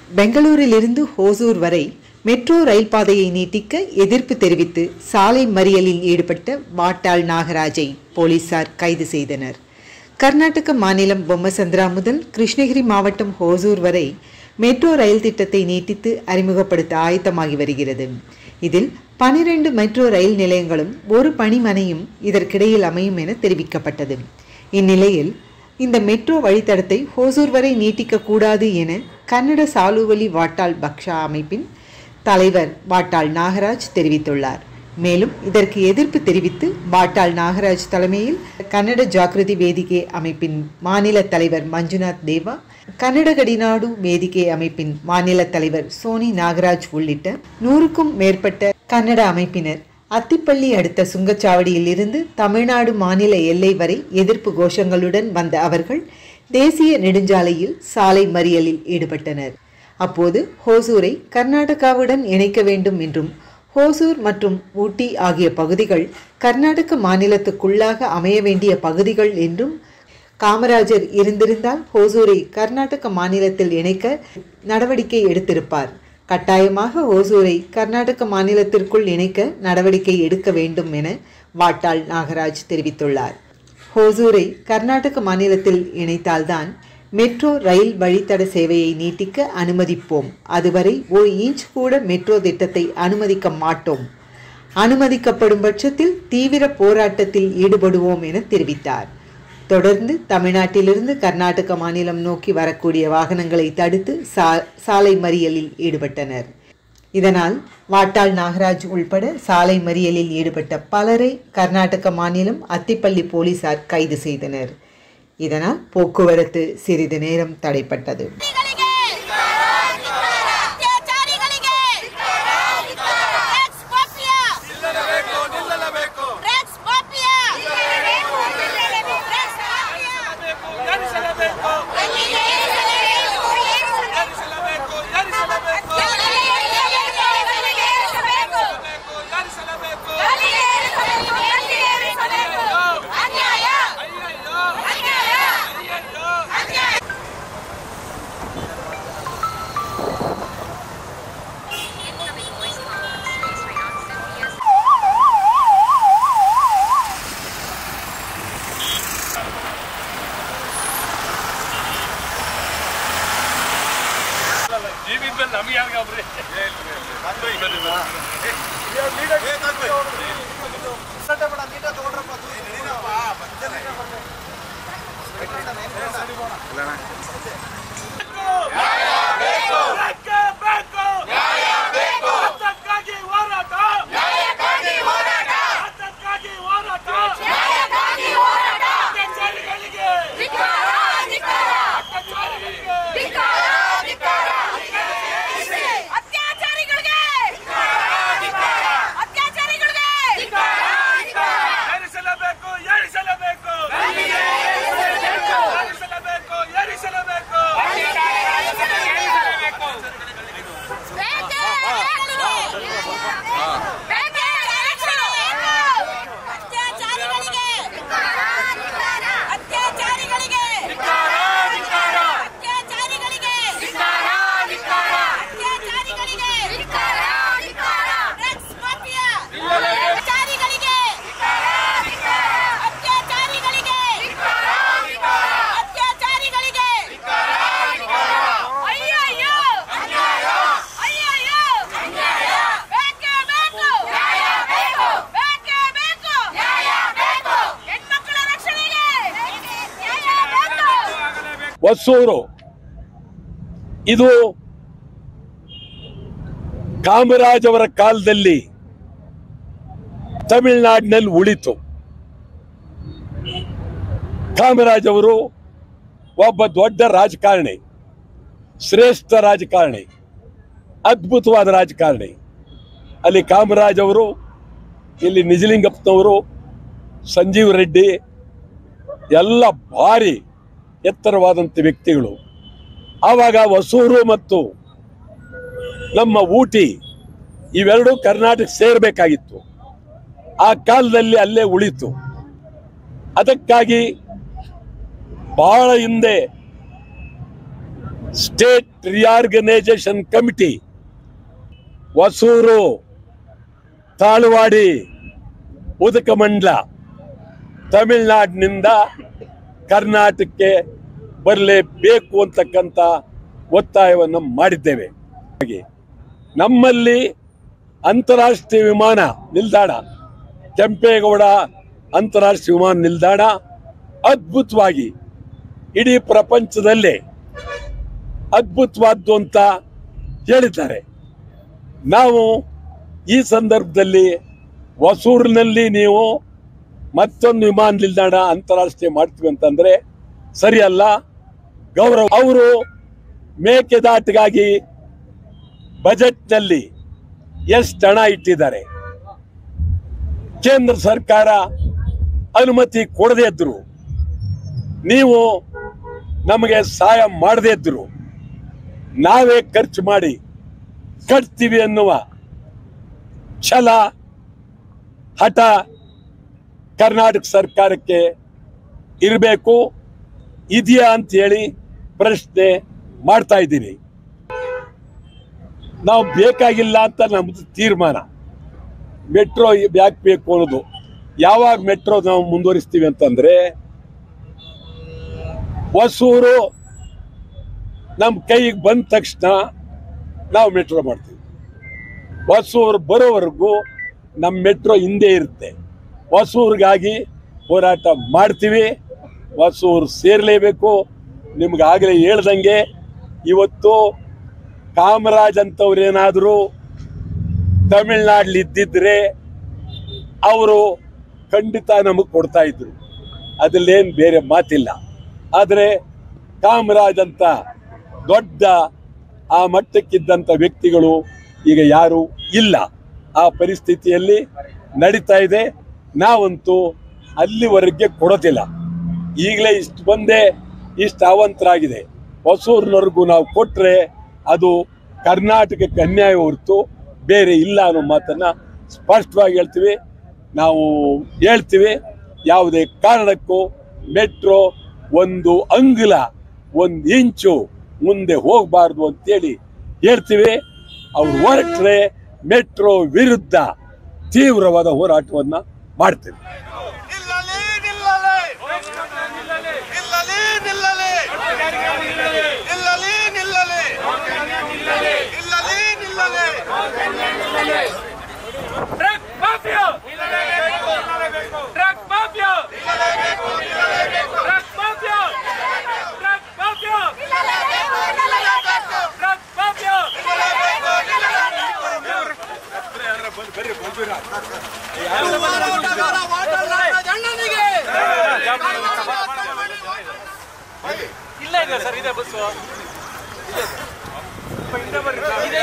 பெங்களூரிலிருந்து ஹோசூர் வரை metro rail பாதையை நீட்டிக்க எதிர்ப்பு தெரிவித்து சாலை மறியலில் ஈடுபட்ட வாட்டாள் நாகராஜை போலீசார் கைது செய்தனர். கர்நாடக மாநிலம் பொம்மசந்திரா முதல் கிருஷ்ணகிரி மாவட்டம் ஹோசூர் வரை மெட்ரோ ரயில் திட்டத்தை நீட்டித்து அறிமுகப்படுத்த ஆயத்தமாகி வருகிறது. இதில் 12 மெட்ரோ ரயில் நிலையங்களும் ஒரு பணிமனையும் இதற்கிடையில் அமையும் என தெரிவிக்கப்பட்டது. இந்நிலையில் இந்த மெட்ரோ வழித்தடத்தை ஹோசூர் வரை நீட்டிக்கக்கூடாது என கன்னட சாலுவலி வாட்டாள் பக்ஷா அமைப்பின் தலைவர் வாட்டாள் நாகராஜ் தெரிவித்துள்ளார். மேலும் இதற்கு எதிர்ப்பு தெரிவித்து வாட்டாள் நாகராஜ் தலைமையில் கன்னட ஜாகிருதி வேதிகை அமைப்பின் மாநில தலைவர் மஞ்சுநாத் தேவா, கன்னட கடிநாடு வேதிகை அமைப்பின் மாநில தலைவர் சோனி நாகராஜ் உள்ளிட்ட 100க்கும் மேற்பட்ட கன்னட அமைப்பினர் அத்திப்பள்ளி அடுத்த சுங்கச்சாவடியில் இருந்து தமிழ்நாடு மாநில எல்லை வரை எதிர்ப்பு கோஷங்களுடன் வந்த அவர்கள் தேசிய நெடுஞ்சாலையில் சாலை மறியலில் ஈடுபட்டனர். அப்போது ஹோசூரை கர்நாடகாவுடன் இணைக்க வேண்டும் என்றும் ஹோசூர் மற்றும் ஊட்டி ஆகிய பகுதிகள் கர்நாடக மாநிலத்துக்குள்ளாக அமைய வேண்டிய பகுதிகள் என்றும், காமராஜர் இருந்திருந்தால் ஹோசூரை கர்நாடக மாநிலத்தில் இணைக்க நடவடிக்கை எடுத்திருப்பார். கட்டாயமாக ஹோசூரை கர்நாடக மாநிலத்திற்குள் இணைக்க நடவடிக்கை எடுக்க வேண்டும் என வாட்டாள் நாகராஜ் தெரிவித்துள்ளார். ஹோசூரை கர்நாடக மாநிலத்தில் இணைத்தால்தான் மெட்ரோ ரயில் வழித்தட சேவையை நீட்டிக்க அனுமதிப்போம். அதுவரை 1 இன்ச் கூட மெட்ரோ திட்டத்தை அனுமதிக்க மாட்டோம். அனுமதிக்கப்படும் பட்சத்தில் தீவிர போராட்டத்தில் ஈடுபடுவோம் என தெரிவித்தார். தொடர்ந்து தமிழ்நாட்டிலிருந்து கர்நாடக மாநிலம் நோக்கி வரக்கூடிய வாகனங்களை தடுத்து சாலை மறியலில் ஈடுபட்டனர். இதனால் வாட்டாள் நாகராஜ் உள்பட சாலை மறியலில் ஈடுபட்ட பலரை கர்நாடக மாநிலம் அத்திப்பள்ளி போலீசார் கைது செய்தனர். இதனால் போக்குவரத்து சிறிது நேரம் தடைப்பட்டது. ಹೊಸೂರು ಇದು ಕಾಮರಾಜ್ ಅವರ ಕಾಲದಲ್ಲಿ ತಮಿಳುನಾಡಿನಲ್ಲಿ ಉಳಿತು. ಕಾಮರಾಜ್ ಅವರು ಒಬ್ಬ ದೊಡ್ಡ ರಾಜಕಾರಣಿ, ಶ್ರೇಷ್ಠ ರಾಜಕಾರಣಿ, ಅದ್ಭುತವಾದ ರಾಜಕಾರಣಿ. ಅಲ್ಲಿ ಕಾಮರಾಜ್ ಅವರು, ಇಲ್ಲಿ ನಿಜಲಿಂಗಪ್ಪನವರು, ಸಂಜೀವ್ ರೆಡ್ಡಿ ಎಲ್ಲ ಭಾರಿ ಎತ್ತರವಾದಂಥ ವ್ಯಕ್ತಿಗಳು. ಆವಾಗ ಹೊಸೂರು ಮತ್ತು ನಮ್ಮ ಊಟಿ ಇವೆರಡೂ ಕರ್ನಾಟಕ ಸೇರಬೇಕಾಗಿತ್ತು. ಆ ಕಾಲದಲ್ಲಿ ಅಲ್ಲೇ ಉಳಿತು. ಅದಕ್ಕಾಗಿ ಬಹಳ ಹಿಂದೆ state reorganisation committee Hosur, Talavadi, Udhagamandalam ತಮಿಳುನಾಡಿನಿಂದ ಕರ್ನಾಟಕಕ್ಕೆ ಬರಲೇಬೇಕು ಅಂತಕ್ಕಂಥ ಒತ್ತಾಯವನ್ನು ಮಾಡಿದ್ದೇವೆ. ನಮ್ಮಲ್ಲಿ ಅಂತಾರಾಷ್ಟ್ರೀಯ ವಿಮಾನ ನಿಲ್ದಾಣ, ಕೆಂಪೇಗೌಡ ಅಂತಾರಾಷ್ಟ್ರೀಯ ವಿಮಾನ ನಿಲ್ದಾಣ ಅದ್ಭುತವಾಗಿ ಇಡೀ ಪ್ರಪಂಚದಲ್ಲೇ ಅದ್ಭುತವಾದ್ದು ಅಂತ ಹೇಳಿದ್ದಾರೆ. ನಾವು ಈ ಸಂದರ್ಭದಲ್ಲಿ ಹೊಸೂರಿನಲ್ಲಿ ನೀವು ಮತ್ತೊಂದು ವಿಮಾನ ನಿಲ್ದಾಣ ಅಂತಾರಾಷ್ಟ್ರೀಯ ಮಾಡ್ತೀವಿ ಅಂತಂದ್ರೆ ಸರಿಯಲ್ಲ. ಗೌರವ ಅವರು ಮೇಕೆದಾಟಿಗಾಗಿ ಬಜೆಟ್ನಲ್ಲಿ ಎಷ್ಟು ಹಣ ಇಟ್ಟಿದ್ದಾರೆ, ಕೇಂದ್ರ ಸರ್ಕಾರ ಅನುಮತಿ ಕೊಡದೇ ಇದ್ರು, ನೀವು ನಮಗೆ ಸಹಾಯ ಮಾಡದೇ ಇದ್ರು, ನಾವೇ ಖರ್ಚು ಮಾಡಿ ಕಟ್ತೀವಿ ಅನ್ನುವ ಛಲ ಹಠ ಕರ್ನಾಟಕ ಸರ್ಕಾರಕ್ಕೆ ಇರಬೇಕು, ಇದೆಯಾ ಅಂತ ಹೇಳಿ ಪ್ರಶ್ನೆ ಮಾಡ್ತಾ ಇದ್ದೀನಿ. ನಾವು ಬೇಕಾಗಿಲ್ಲ ಅಂತ ನಮ್ದು ತೀರ್ಮಾನ. ಮೆಟ್ರೋ ಯಾಕೆ ಬೇಕು ಅನ್ನೋದು, ಯಾವಾಗ ಮೆಟ್ರೋ ನಾವು ಮುಂದುವರಿಸ್ತೀವಿ ಅಂತಂದ್ರೆ ಹೊಸೂರು ನಮ್ಮ ಕೈಗೆ ಬಂದ ತಕ್ಷಣ ನಾವು ಮೆಟ್ರೋ ಮಾಡ್ತೀವಿ. ಹೊಸೂರು ಬರೋವರೆಗೂ ನಮ್ಮ ಮೆಟ್ರೋ ಹಿಂದೆ ಇರುತ್ತೆ. ಹೊಸೂರಿಗಾಗಿ ಹೋರಾಟ ಮಾಡ್ತೀವಿ. ಹೊಸೂರು ಸೇರಲೇಬೇಕು. ನಿಮ್ಗೆ ಆಗಲೇ ಹೇಳ್ದಂಗೆ ಇವತ್ತು ಕಾಮರಾಜ್ ಅಂತವ್ರೇನಾದರೂ ತಮಿಳ್ನಾಡಲ್ಲಿ ಇದ್ದಿದ್ರೆ ಅವರು ಖಂಡಿತ ನಮಗೆ ಕೊಡ್ತಾ ಇದ್ರು, ಅದರಲ್ಲೇನು ಬೇರೆ ಮಾತಿಲ್ಲ. ಆದರೆ ಕಾಮರಾಜ್ ಅಂತ ದೊಡ್ಡ ಆ ಮಟ್ಟಕ್ಕಿದ್ದಂಥ ವ್ಯಕ್ತಿಗಳು ಈಗ ಯಾರೂ ಇಲ್ಲ. ಆ ಪರಿಸ್ಥಿತಿಯಲ್ಲಿ ನಡೀತಾ ಇದೆ. ನಾವಂತೂ ಅಲ್ಲಿವರೆಗೆ ಕೊಡೋದಿಲ್ಲ. ಈಗಲೇ ಇಷ್ಟು ಬಂದೇ ಇಷ್ಟು ಅವಂತರಾಗಿದೆ. ಹೊಸೂರಿನವರೆಗೂ ನಾವು ಕೊಟ್ಟರೆ ಅದು ಕರ್ನಾಟಕಕ್ಕೆ ಅನ್ಯಾಯ ಹೊರತು ಬೇರೆ ಇಲ್ಲ ಅನ್ನೋ ಮಾತನ್ನು ಸ್ಪಷ್ಟವಾಗಿ ಹೇಳ್ತೀವಿ. ನಾವು ಹೇಳ್ತೀವಿ, ಯಾವುದೇ ಕಾರಣಕ್ಕೂ ಮೆಟ್ರೋ ಒಂದು ಅಂಗುಲ, ಒಂದು ಇಂಚು ಮುಂದೆ ಹೋಗಬಾರ್ದು ಅಂತೇಳಿ ಹೇಳ್ತೀವಿ. ಅವ್ರು ಹೊರಟ್ರೆ ಮೆಟ್ರೋ ವಿರುದ್ಧ ತೀವ್ರವಾದ ಹೋರಾಟವನ್ನು ಮಾಡ್ತೇವೆ. ಇಲ್ಲ ಇದೆ ಸರ್, ಇದೆ ಬಸ್ಸು. ಇದೆ